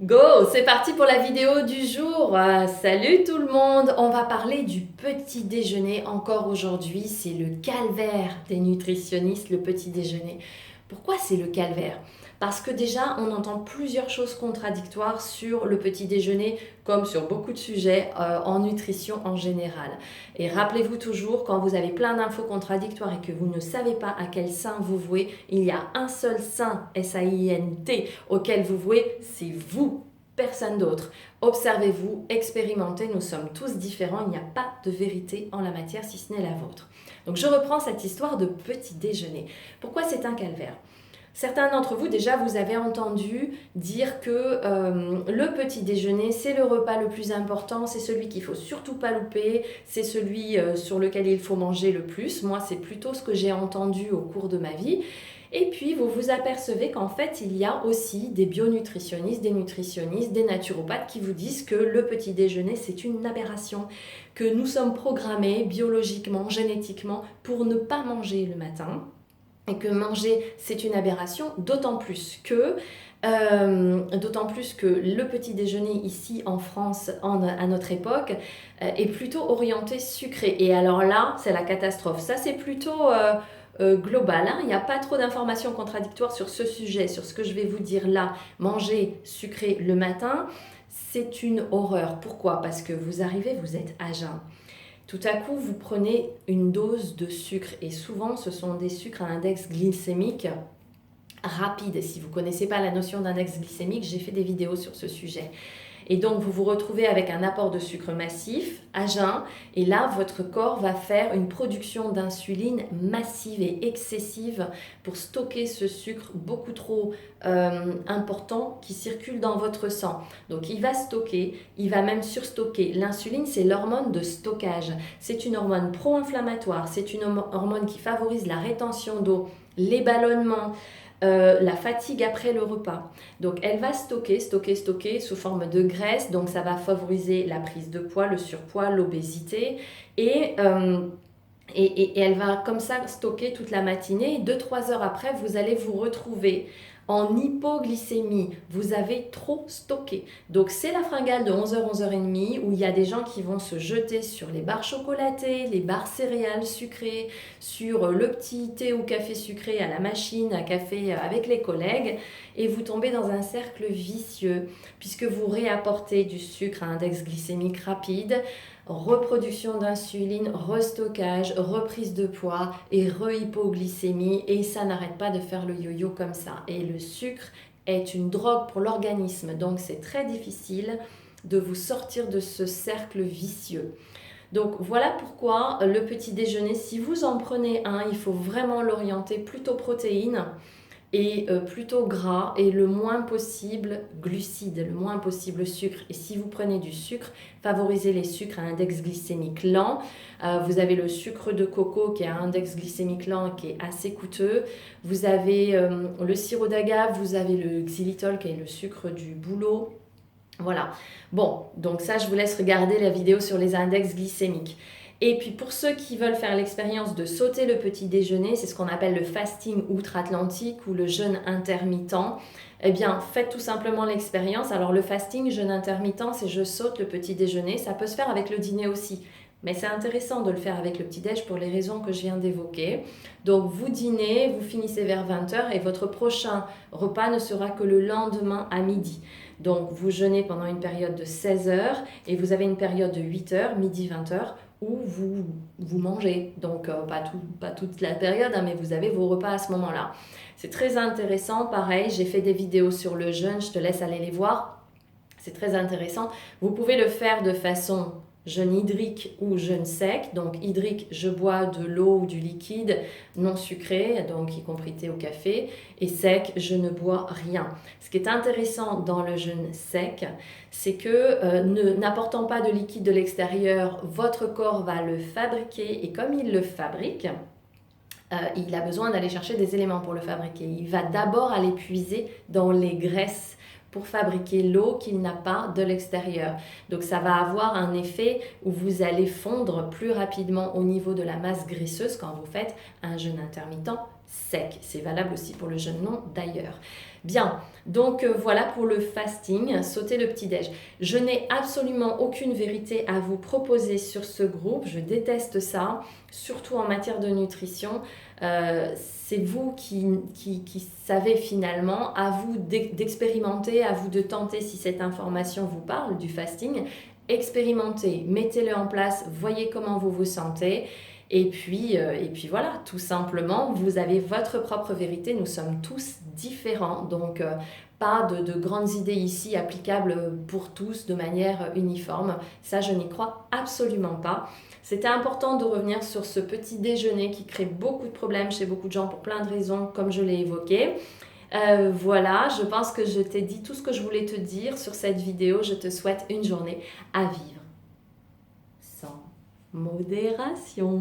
Go, c'est parti pour la vidéo du jour. Salut tout le monde, on va parler du petit déjeuner encore aujourd'hui. C'est le calvaire des nutritionnistes, le petit déjeuner. Pourquoi c'est le calvaire? Parce que déjà, on entend plusieurs choses contradictoires sur le petit déjeuner, comme sur beaucoup de sujets en nutrition en général. Et rappelez-vous toujours, quand vous avez plein d'infos contradictoires et que vous ne savez pas à quel saint vous vouez, il y a un seul saint, S-A-I-N-T, auquel vous vouez, c'est vous, personne d'autre. Observez-vous, expérimentez, nous sommes tous différents, il n'y a pas de vérité en la matière si ce n'est la vôtre. Donc je reprends cette histoire de petit déjeuner. Pourquoi c'est un calvaire? Certains d'entre vous, déjà, vous avez entendu dire que le petit déjeuner, c'est le repas le plus important, c'est celui qu'il ne faut surtout pas louper, c'est celui sur lequel il faut manger le plus. Moi, c'est plutôt ce que j'ai entendu au cours de ma vie. Et puis, vous vous apercevez qu'en fait, il y a aussi des bionutritionnistes, des nutritionnistes, des naturopathes qui vous disent que le petit déjeuner, c'est une aberration, que nous sommes programmés biologiquement, génétiquement, pour ne pas manger le matin. Et que manger, c'est une aberration, d'autant plus que le petit déjeuner ici en France, à notre époque, est plutôt orienté sucré. Et alors là, c'est la catastrophe. Ça, c'est plutôt global, hein. Il n'y a pas trop d'informations contradictoires sur ce sujet, sur ce que je vais vous dire là. Manger sucré le matin, c'est une horreur. Pourquoi? Parce que vous arrivez, vous êtes à jeun. Tout à coup, vous prenez une dose de sucre et souvent, ce sont des sucres à index glycémique rapide. Si vous ne connaissez pas la notion d'index glycémique, j'ai fait des vidéos sur ce sujet. Et donc, vous vous retrouvez avec un apport de sucre massif à jeun. Et là, votre corps va faire une production d'insuline massive et excessive pour stocker ce sucre beaucoup trop important qui circule dans votre sang. Donc, il va stocker, il va même surstocker. L'insuline, c'est l'hormone de stockage. C'est une hormone pro-inflammatoire. C'est une hormone qui favorise la rétention d'eau, les ballonnements, la fatigue après le repas. Donc elle va stocker sous forme de graisse, donc ça va favoriser la prise de poids, le surpoids, l'obésité et elle va comme ça stocker toute la matinée. 2-3 heures après, vous allez vous retrouver en hypoglycémie. Vous avez trop stocké. Donc c'est la fringale de 11h, 11h30 où il y a des gens qui vont se jeter sur les barres chocolatées, les barres céréales sucrées, sur le petit thé ou café sucré à la machine à café avec les collègues et vous tombez dans un cercle vicieux puisque vous réapportez du sucre à index glycémique rapide, reproduction d'insuline, restockage, reprise de poids et rehypoglycémie et ça n'arrête pas de faire le yo-yo comme ça. Et le sucre est une drogue pour l'organisme, donc c'est très difficile de vous sortir de ce cercle vicieux. Donc voilà pourquoi le petit déjeuner, si vous en prenez un, il faut vraiment l'orienter plutôt protéines et plutôt gras et le moins possible glucides, le moins possible sucre. Et si vous prenez du sucre, favorisez les sucres à index glycémique lent. Vous avez le sucre de coco qui a un index glycémique lent qui est assez coûteux. Vous avez le sirop d'agave, vous avez le xylitol qui est le sucre du bouleau. Voilà. Bon, donc ça, je vous laisse regarder la vidéo sur les index glycémiques. Et puis pour ceux qui veulent faire l'expérience de sauter le petit déjeuner, c'est ce qu'on appelle le fasting outre-Atlantique ou le jeûne intermittent. Eh bien, faites tout simplement l'expérience. Alors le fasting, jeûne intermittent, c'est je saute le petit déjeuner. Ça peut se faire avec le dîner aussi. Mais c'est intéressant de le faire avec le petit-déj pour les raisons que je viens d'évoquer. Donc vous dînez, vous finissez vers 20h et votre prochain repas ne sera que le lendemain à midi. Donc vous jeûnez pendant une période de 16 heures et vous avez une période de 8 heures, midi 20h, où vous mangez. Donc pas toute la période, hein, mais vous avez vos repas à ce moment-là. C'est très intéressant, pareil, j'ai fait des vidéos sur le jeûne, je te laisse aller les voir. C'est très intéressant. Vous pouvez le faire de façon jeûne hydrique ou jeûne sec. Donc hydrique, je bois de l'eau ou du liquide non sucré, donc y compris thé ou café. Et sec, je ne bois rien. Ce qui est intéressant dans le jeûne sec, c'est que n'apportant pas de liquide de l'extérieur, votre corps va le fabriquer. Et comme il le fabrique, il a besoin d'aller chercher des éléments pour le fabriquer. Il va d'abord aller puiser dans les graisses pour fabriquer l'eau qu'il n'a pas de l'extérieur. Donc ça va avoir un effet où vous allez fondre plus rapidement au niveau de la masse graisseuse quand vous faites un jeûne intermittent sec. C'est valable aussi pour le jeûne long d'ailleurs. Bien, donc voilà pour le fasting, sauter le petit-déj. Je n'ai absolument aucune vérité à vous proposer sur ce groupe, je déteste ça, surtout en matière de nutrition. C'est vous qui savez finalement, à vous d'expérimenter, à vous de tenter si cette information vous parle du fasting. Expérimentez, mettez-le en place, voyez comment vous vous sentez. Et puis voilà, tout simplement, vous avez votre propre vérité, nous sommes tous différents, donc pas de grandes idées ici applicables pour tous de manière uniforme, ça je n'y crois absolument pas. C'était important de revenir sur ce petit déjeuner qui crée beaucoup de problèmes chez beaucoup de gens pour plein de raisons, comme je l'ai évoqué. Voilà, je pense que je t'ai dit tout ce que je voulais te dire sur cette vidéo. Je te souhaite une journée à vivre sans modération.